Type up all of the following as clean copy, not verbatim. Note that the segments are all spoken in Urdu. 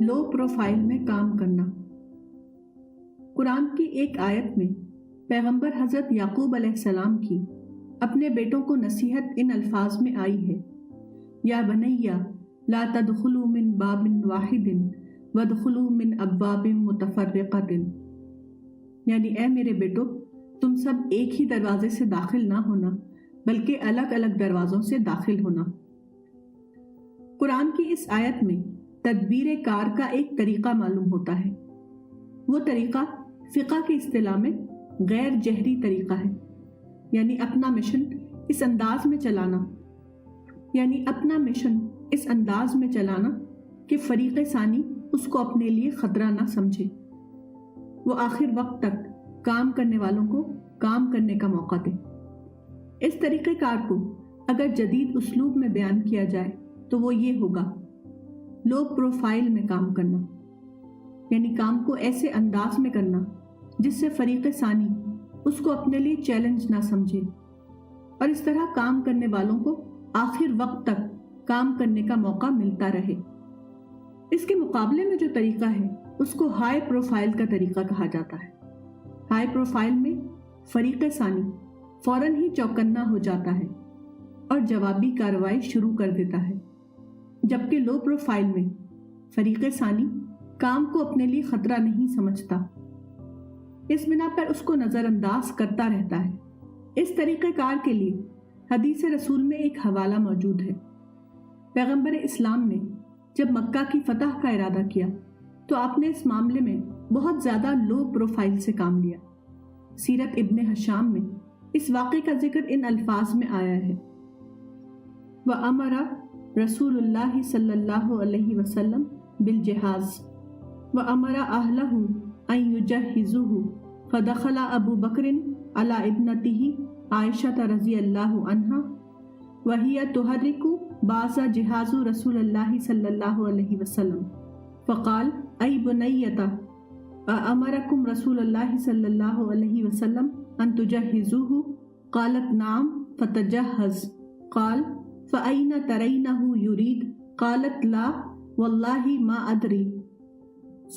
لو پروفائل میں کام کرنا۔ قرآن کی ایک آیت میں پیغمبر حضرت یعقوب علیہ السلام کی اپنے بیٹوں کو نصیحت ان الفاظ میں آئی ہے، یا بنیا لا تدخلوا من باب واحد وادخلوا من ابواب متفرقۃ، یعنی اے میرے بیٹو، تم سب ایک ہی دروازے سے داخل نہ ہونا بلکہ الگ الگ دروازوں سے داخل ہونا۔ قرآن کی اس آیت میں تدبیر کار کا ایک طریقہ معلوم ہوتا ہے۔ وہ طریقہ فقہ کی اصطلاح میں غیر جہری طریقہ ہے، یعنی اپنا مشن اس انداز میں چلانا کہ فریق ثانی اس کو اپنے لیے خطرہ نہ سمجھے، وہ آخر وقت تک کام کرنے والوں کو کام کرنے کا موقع دے۔ اس طریقہ کار کو اگر جدید اسلوب میں بیان کیا جائے تو وہ یہ ہوگا: لو پروفائل میں کام کرنا، یعنی کام کو ایسے انداز میں کرنا جس سے فریق ثانی اس کو اپنے لیے چیلنج نہ سمجھے، اور اس طرح کام کرنے والوں کو آخر وقت تک کام کرنے کا موقع ملتا رہے۔ اس کے مقابلے میں جو طریقہ ہے اس کو ہائی پروفائل کا طریقہ کہا جاتا ہے۔ ہائی پروفائل میں فریق ثانی فوراً ہی چوکنا ہو جاتا ہے اور جوابی کارروائی شروع کر دیتا ہے، جبکہ لو پروفائل میں فریق ثانی کام کو اپنے لیے خطرہ نہیں سمجھتا، اس بنا پر اس کو نظر انداز کرتا رہتا ہے۔ اس طریقہ کار کے لیے حدیث رسول میں ایک حوالہ موجود ہے۔ پیغمبر اسلام نے جب مکہ کی فتح کا ارادہ کیا تو آپ نے اس معاملے میں بہت زیادہ لو پروفائل سے کام لیا۔ سیرت ابن ہشام میں اس واقعے کا ذکر ان الفاظ میں آیا ہے: وَأَمَرَ رسول اللہ صلی اللہ علیہ وسلم بالجہاز وَأَمَرَ أَهْلَهُ أَن يُجَهِّزُوهُ فَدَخَلَ أَبُو بَكْرٍ عَلَى ابْنَتِهِ عائشة رضی اللہ عنہا وَهِيَ تُحَرِّكُ بَعْضَ جِهَازُ رسول اللہ صلی اللہ علیہ وسلم فقال أَيْ بُنَيَّةَ أَأَمَرَكُمْ رسول اللہ صلی اللہ علیہ وسلم أن تُجَهِّزُوهُ قالت نعم فتجهز قال فأين ترينه يريد قالت لا والله ما أدري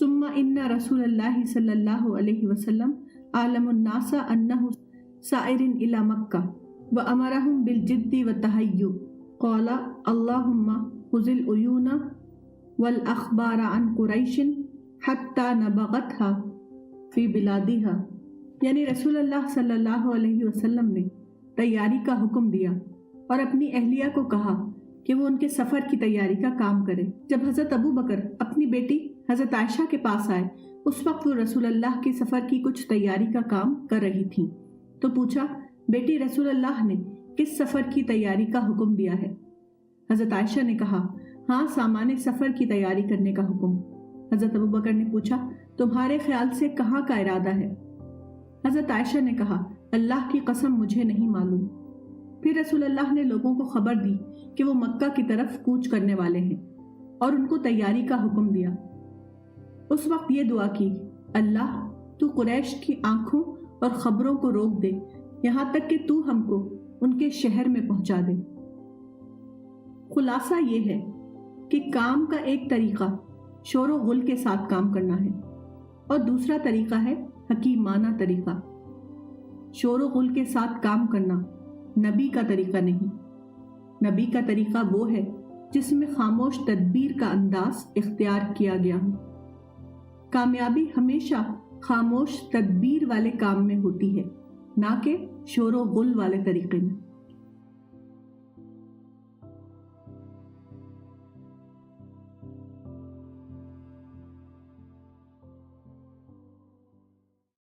ثم إن رسول الله صلى الله عليه وسلم أعلم الناس أنه سائر إلى مكة وأمرهم بالجد والتهيؤ قال اللهم خذ العيون والأخبار عن قريش حتى نبغتها في بلادها، یعنی رسول اللہ صلی اللہ علیہ وسلم نے تیاری کا حکم دیا اور اپنی اہلیہ کو کہا کہ وہ ان کے سفر کی تیاری کا کام کرے۔ جب حضرت ابو بکر اپنی بیٹی حضرت عائشہ کے پاس آئے، اس وقت وہ رسول اللہ کے سفر کی کچھ تیاری کا کام کر رہی تھیں، تو پوچھا، بیٹی رسول اللہ نے کس سفر کی تیاری کا حکم دیا ہے؟ حضرت عائشہ نے کہا، ہاں، سامان سفر کی تیاری کرنے کا حکم۔ حضرت ابو بکر نے پوچھا، تمہارے خیال سے کہاں کا ارادہ ہے؟ حضرت عائشہ نے کہا، اللہ کی قسم مجھے نہیں معلوم۔ پھر رسول اللہ نے لوگوں کو خبر دی کہ وہ مکہ کی طرف کوچ کرنے والے ہیں اور ان کو تیاری کا حکم دیا۔ اس وقت یہ دعا کی، اللہ تو قریش کی آنکھوں اور خبروں کو روک دے یہاں تک کہ تو ہم کو ان کے شہر میں پہنچا دے۔ خلاصہ یہ ہے کہ کام کا ایک طریقہ شور و غل کے ساتھ کام کرنا ہے اور دوسرا طریقہ ہے حکیمانہ طریقہ۔ شور و غل کے ساتھ کام کرنا نبی کا طریقہ نہیں۔ نبی کا طریقہ وہ ہے جس میں خاموش تدبیر کا انداز اختیار کیا گیا ہو۔ کامیابی ہمیشہ خاموش تدبیر والے کام میں ہوتی ہے، نہ کہ شور و غل والے طریقے میں۔